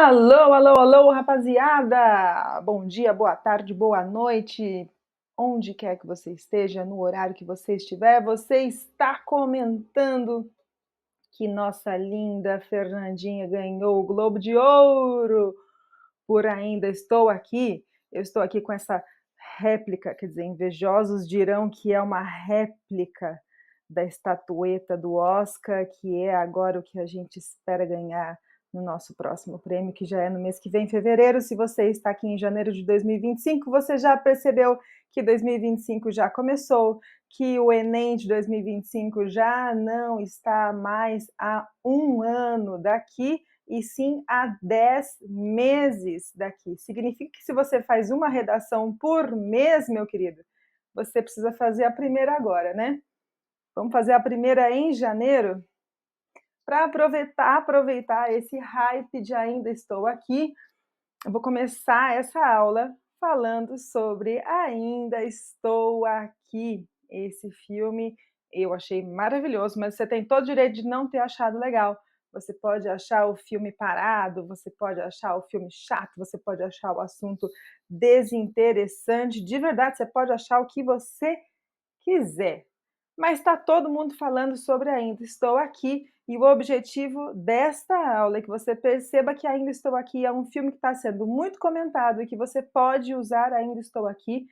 Alô, alô, alô, rapaziada! Bom dia, boa tarde, boa noite, onde quer que você esteja, no horário que você estiver, você está comentando que nossa linda Fernandinha ganhou o Globo de Ouro por Ainda Estou Aqui. Eu estou aqui com essa réplica, quer dizer, invejosos dirão que é uma réplica da estatueta do Oscar, que é agora o que a gente espera ganhar no nosso próximo prêmio, que já é no mês que vem, em fevereiro. Se você está aqui em janeiro de 2025, você já percebeu que 2025 já começou, que o Enem de 2025 já não está mais há um ano daqui, e sim há 10 meses daqui. Significa que se você faz uma redação por mês, meu querido, você precisa fazer a primeira agora, né? Vamos fazer a primeira em janeiro? Para aproveitar esse hype de Ainda Estou Aqui, eu vou começar essa aula falando sobre Ainda Estou Aqui. Esse filme eu achei maravilhoso, mas você tem todo o direito de não ter achado legal. Você pode achar o filme parado, você pode achar o filme chato, você pode achar o assunto desinteressante. De verdade, você pode achar o que você quiser. Mas está todo mundo falando sobre Ainda Estou Aqui, e o objetivo desta aula é que você perceba que Ainda Estou Aqui é um filme que está sendo muito comentado e que você pode usar Ainda Estou Aqui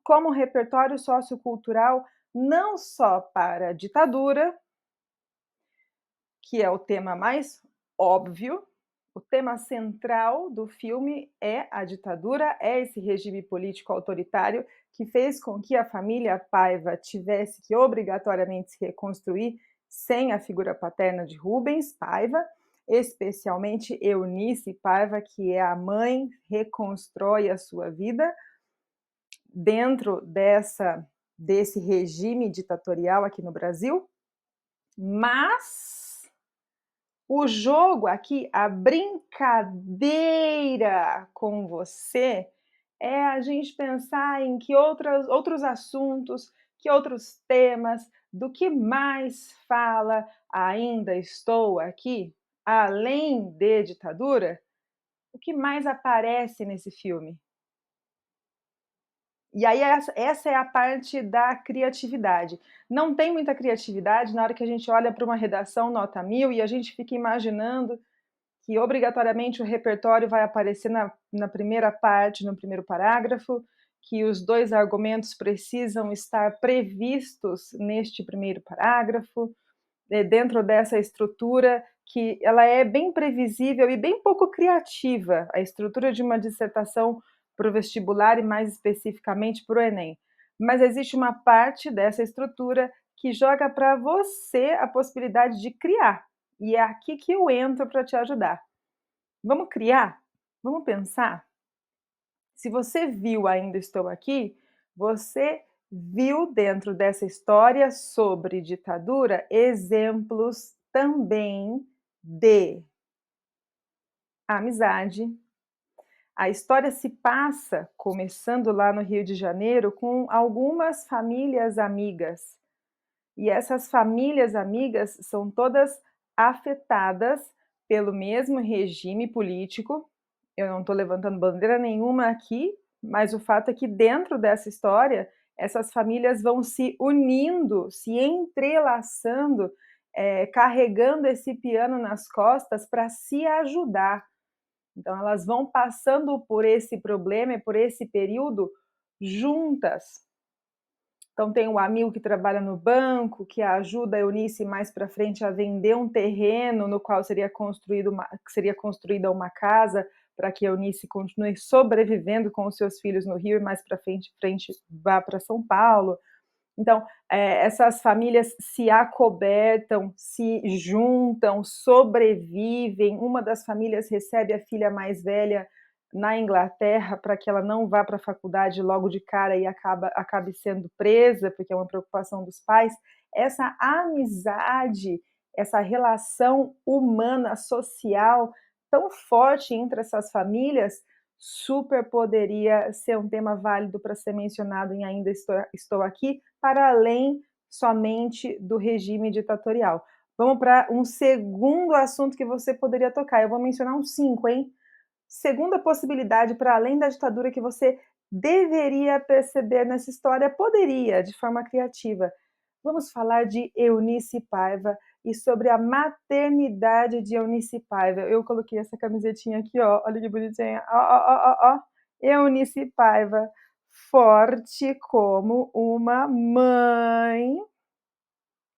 como repertório sociocultural, não só para a ditadura, que é o tema mais óbvio. O tema central do filme é a ditadura, é esse regime político autoritário que fez com que a família Paiva tivesse que obrigatoriamente se reconstruir sem a figura paterna de Rubens Paiva, especialmente Eunice Paiva, que é a mãe, reconstrói a sua vida dentro desse regime ditatorial aqui no Brasil. Mas o jogo aqui, a brincadeira com você, é a gente pensar em que outros assuntos, que outros temas, do que mais fala Ainda Estou Aqui, além de ditadura, o que mais aparece nesse filme? E aí essa é a parte da criatividade. Não tem muita criatividade na hora que a gente olha para uma redação nota 1000 e a gente fica imaginando que obrigatoriamente o repertório vai aparecer na primeira parte, no primeiro parágrafo, que os dois argumentos precisam estar previstos neste primeiro parágrafo, dentro dessa estrutura que ela é bem previsível e bem pouco criativa, a estrutura de uma dissertação para o vestibular e mais especificamente para o Enem. Mas existe uma parte dessa estrutura que joga para você a possibilidade de criar, e é aqui que eu entro para te ajudar. Vamos criar? Vamos pensar? Se você viu Ainda Estou Aqui, você viu dentro dessa história sobre ditadura exemplos também de amizade. A história se passa, começando lá no Rio de Janeiro, com algumas famílias amigas. E essas famílias amigas são todas afetadas pelo mesmo regime político. Eu não estou levantando bandeira nenhuma aqui, mas o fato é que dentro dessa história, essas famílias vão se unindo, se entrelaçando, carregando esse piano nas costas para se ajudar. Então elas vão passando por esse problema e por esse período juntas. Então tem um amigo que trabalha no banco, que ajuda a Eunice mais para frente a vender um terreno no qual seria construída uma casa para que a Eunice continue sobrevivendo com os seus filhos no Rio e mais para frente vá para São Paulo. Então, essas famílias se acobertam, se juntam, sobrevivem. Uma das famílias recebe a filha mais velha na Inglaterra para que ela não vá para a faculdade logo de cara e acabe sendo presa, porque é uma preocupação dos pais. Essa amizade, essa relação humana, social, tão forte entre essas famílias, super poderia ser um tema válido para ser mencionado em Ainda Estou Aqui, para além somente do regime ditatorial. Vamos para um segundo assunto que você poderia tocar. Eu vou mencionar uns 5, hein? Segunda possibilidade, para além da ditadura, que você deveria perceber nessa história, poderia, de forma criativa. Vamos falar de Eunice Paiva e sobre a maternidade de Eunice Paiva. Eu coloquei essa camisetinha aqui, ó, olha que bonitinha. Ó, ó, ó, ó, ó. Eunice Paiva, forte como uma mãe,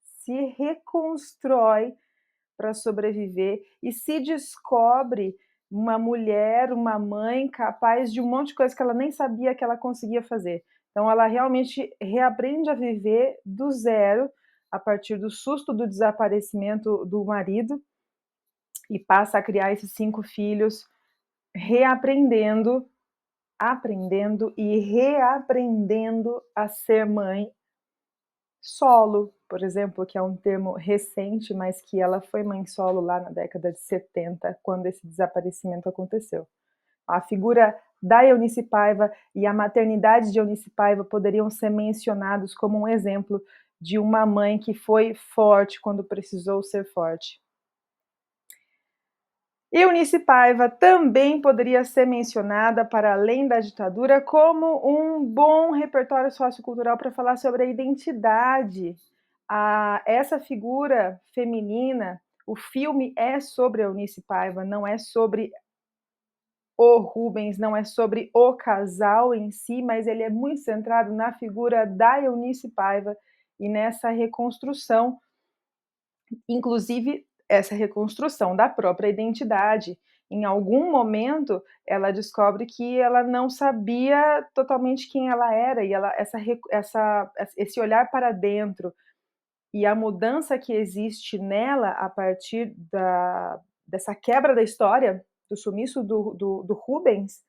se reconstrói para sobreviver e se descobre uma mulher, uma mãe capaz de um monte de coisa que ela nem sabia que ela conseguia fazer. Então ela realmente reaprende a viver do zero, a partir do susto do desaparecimento do marido, e passa a criar esses 5 filhos, reaprendendo, aprendendo e reaprendendo a ser mãe solo, por exemplo, que é um termo recente, mas que ela foi mãe solo lá na década de 70, quando esse desaparecimento aconteceu. A figura da Eunice Paiva e a maternidade de Eunice Paiva poderiam ser mencionados como um exemplo de uma mãe que foi forte quando precisou ser forte. Eunice Paiva também poderia ser mencionada, para além da ditadura, como um bom repertório sociocultural para falar sobre a identidade. Essa figura feminina, o filme é sobre a Eunice Paiva, não é sobre o Rubens, não é sobre o casal em si, mas ele é muito centrado na figura da Eunice Paiva e nessa reconstrução, inclusive essa reconstrução da própria identidade. Em algum momento, ela descobre que ela não sabia totalmente quem ela era, e esse olhar para dentro e a mudança que existe nela a partir dessa quebra da história, do sumiço do Rubens,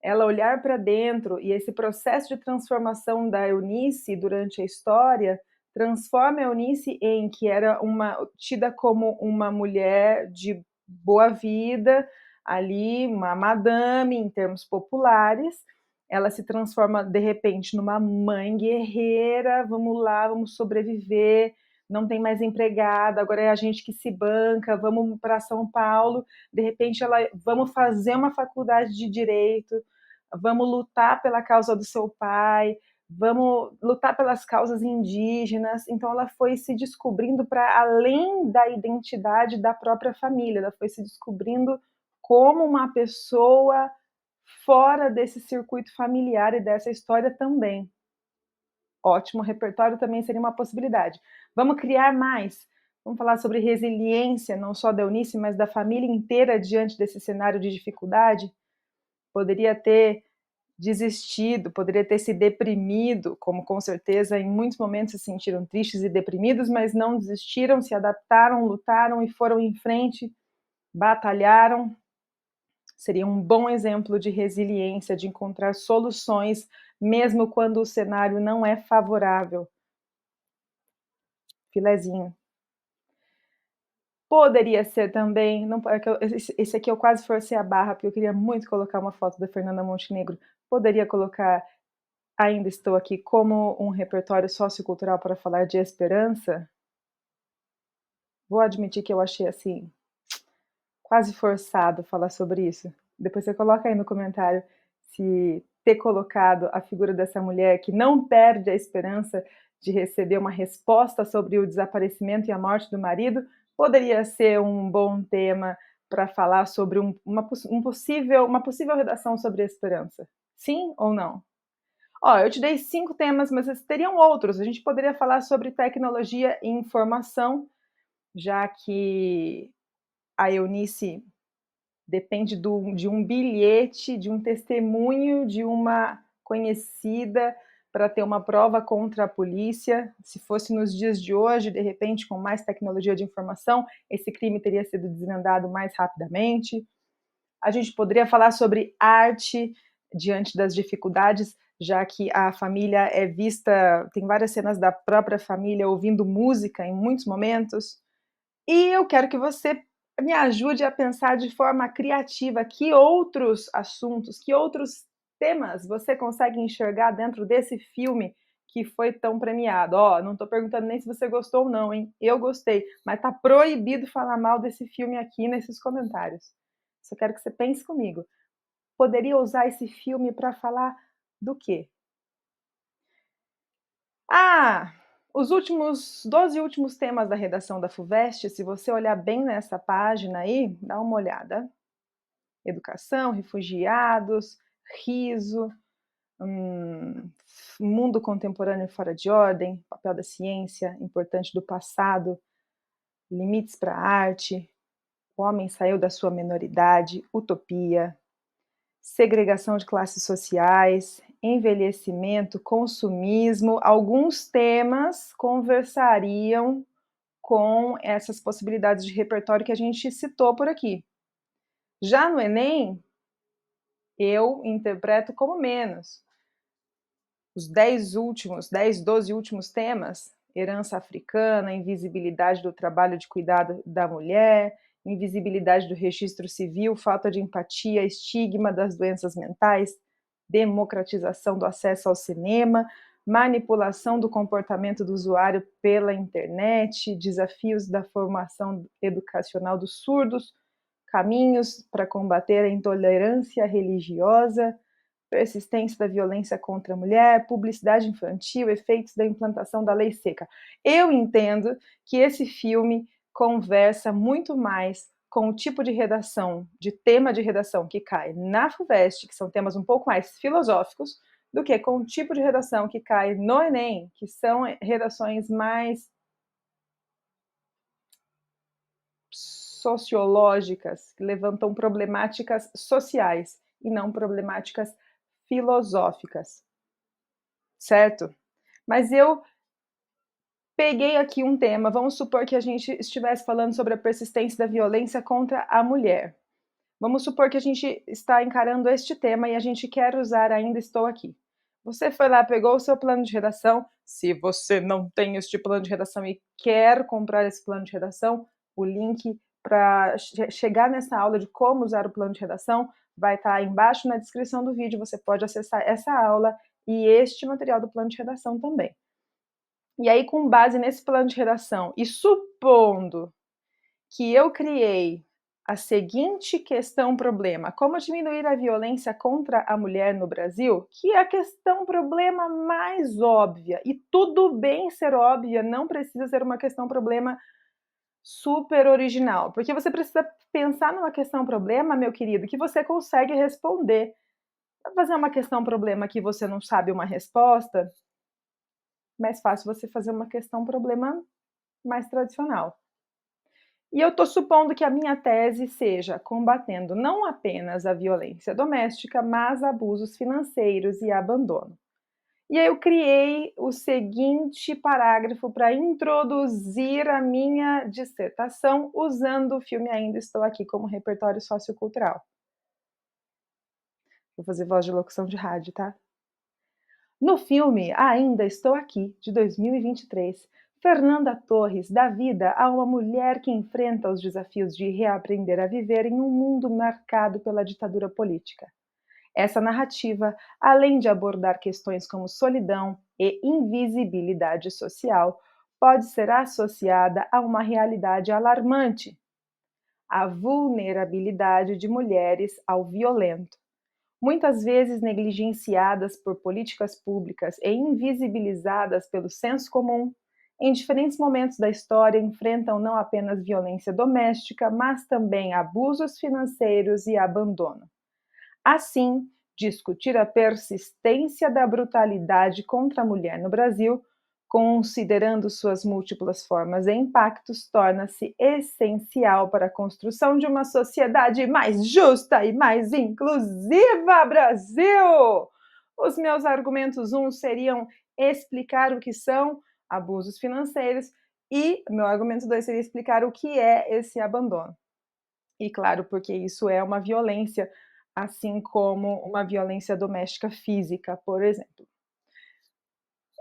ela olhar para dentro e esse processo de transformação da Eunice durante a história transforma a Eunice em que era tida como uma mulher de boa vida, ali, uma madame em termos populares. Ela se transforma de repente numa mãe guerreira, vamos lá, vamos sobreviver, não tem mais empregada, agora é a gente que se banca, vamos para São Paulo, de repente vamos fazer uma faculdade de direito, vamos lutar pela causa do seu pai, vamos lutar pelas causas indígenas. Então ela foi se descobrindo para além da identidade da própria família, ela foi se descobrindo como uma pessoa fora desse circuito familiar e dessa história também. Ótimo repertório também seria uma possibilidade. Vamos criar mais. Vamos falar sobre resiliência, não só da Eunice, mas da família inteira diante desse cenário de dificuldade. Poderia ter desistido, poderia ter se deprimido, como com certeza em muitos momentos se sentiram tristes e deprimidos, mas não desistiram, se adaptaram, lutaram e foram em frente, batalharam. Seria um bom exemplo de resiliência, de encontrar soluções, mesmo quando o cenário não é favorável. Filezinho. Poderia ser também, não, esse aqui eu quase forcei a barra, porque eu queria muito colocar uma foto da Fernanda Montenegro. Poderia colocar Ainda Estou Aqui como um repertório sociocultural para falar de esperança? Vou admitir que eu achei, assim, quase forçado falar sobre isso. Depois você coloca aí no comentário se ter colocado a figura dessa mulher que não perde a esperança de receber uma resposta sobre o desaparecimento e a morte do marido poderia ser um bom tema para falar sobre uma possível redação sobre a esperança. Sim ou não? Ó, eu te dei 5 temas, mas teriam outros. A gente poderia falar sobre tecnologia e informação, já que a Eunice depende de um bilhete, de um testemunho de uma conhecida para ter uma prova contra a polícia. Se fosse nos dias de hoje, de repente, com mais tecnologia de informação, esse crime teria sido desvendado mais rapidamente. A gente poderia falar sobre arte diante das dificuldades, já que a família é vista, tem várias cenas da própria família ouvindo música em muitos momentos. E eu quero que você me ajude a pensar de forma criativa que outros assuntos, que outros temas você consegue enxergar dentro desse filme que foi tão premiado. Ó, não estou perguntando nem se você gostou ou não, hein? Eu gostei, mas tá proibido falar mal desse filme aqui nesses comentários. Só quero que você pense comigo. Poderia usar esse filme para falar do quê? Ah, os últimos 12 últimos temas da redação da FUVEST, se você olhar bem nessa página aí, dá uma olhada. Educação, refugiados, riso, hum, mundo contemporâneo fora de ordem, papel da ciência, importante do passado, limites para a arte, o homem saiu da sua menoridade, utopia, segregação de classes sociais, envelhecimento, consumismo, alguns temas conversariam com essas possibilidades de repertório que a gente citou por aqui. Já no Enem, eu interpreto como menos. Os 12 últimos temas, herança africana, invisibilidade do trabalho de cuidado da mulher, invisibilidade do registro civil, falta de empatia, estigma das doenças mentais, democratização do acesso ao cinema, manipulação do comportamento do usuário pela internet, desafios da formação educacional dos surdos, caminhos para combater a intolerância religiosa, persistência da violência contra a mulher, publicidade infantil, efeitos da implantação da lei seca. Eu entendo que esse filme conversa muito mais com o tipo de redação, de tema de redação que cai na FUVEST, que são temas um pouco mais filosóficos, do que com o tipo de redação que cai no Enem, que são redações mais sociológicas, que levantam problemáticas sociais e não problemáticas filosóficas, certo? Mas eu peguei aqui um tema, vamos supor que a gente estivesse falando sobre a persistência da violência contra a mulher. Vamos supor que a gente está encarando este tema e a gente quer usar Ainda Estou Aqui. Você foi lá, pegou o seu plano de redação. Se você não tem este plano de redação e quer comprar esse plano de redação, o link para chegar nessa aula de como usar o plano de redação vai estar embaixo na descrição do vídeo. Você pode acessar essa aula e este material do plano de redação também. E aí, com base nesse plano de redação e supondo que eu criei a seguinte questão-problema: como diminuir a violência contra a mulher no Brasil, que é a questão-problema mais óbvia. E tudo bem ser óbvia, não precisa ser uma questão-problema super original, porque você precisa pensar numa questão-problema, meu querido, que você consegue responder. Para fazer uma questão-problema que você não sabe uma resposta, mais fácil você fazer uma questão-problema mais tradicional. E eu estou supondo que a minha tese seja combatendo não apenas a violência doméstica, mas abusos financeiros e abandono. E aí eu criei o seguinte parágrafo para introduzir a minha dissertação usando o filme Ainda Estou Aqui como repertório sociocultural. Vou fazer voz de locução de rádio, tá? No filme Ainda Estou Aqui, de 2023, Fernanda Torres dá vida a uma mulher que enfrenta os desafios de reaprender a viver em um mundo marcado pela ditadura política. Essa narrativa, além de abordar questões como solidão e invisibilidade social, pode ser associada a uma realidade alarmante: a vulnerabilidade de mulheres ao violento, muitas vezes negligenciadas por políticas públicas e invisibilizadas pelo senso comum, em diferentes momentos da história enfrentam não apenas violência doméstica, mas também abusos financeiros e abandono. Assim, discutir a persistência da brutalidade contra a mulher no Brasil, considerando suas múltiplas formas e impactos, torna-se essencial para a construção de uma sociedade mais justa e mais inclusiva, Brasil! Os meus argumentos seriam explicar o que são abusos financeiros e meu argumento 2 seria explicar o que é esse abandono. E claro, porque isso é uma violência, assim como uma violência doméstica física, por exemplo.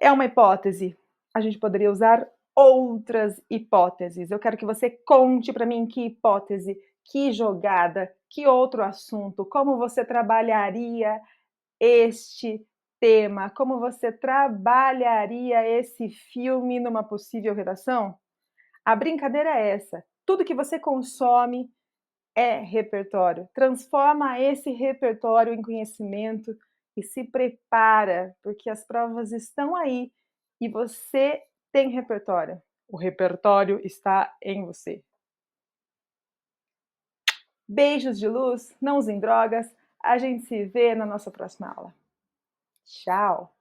É uma hipótese. A gente poderia usar outras hipóteses. Eu quero que você conte para mim que hipótese, que jogada, que outro assunto, como você trabalharia este tema, como você trabalharia esse filme numa possível redação? A brincadeira é essa. Tudo que você consome é repertório. Transforma esse repertório em conhecimento e se prepara, porque as provas estão aí e você tem repertório. O repertório está em você. Beijos de luz, não usem drogas. A gente se vê na nossa próxima aula. Tchau!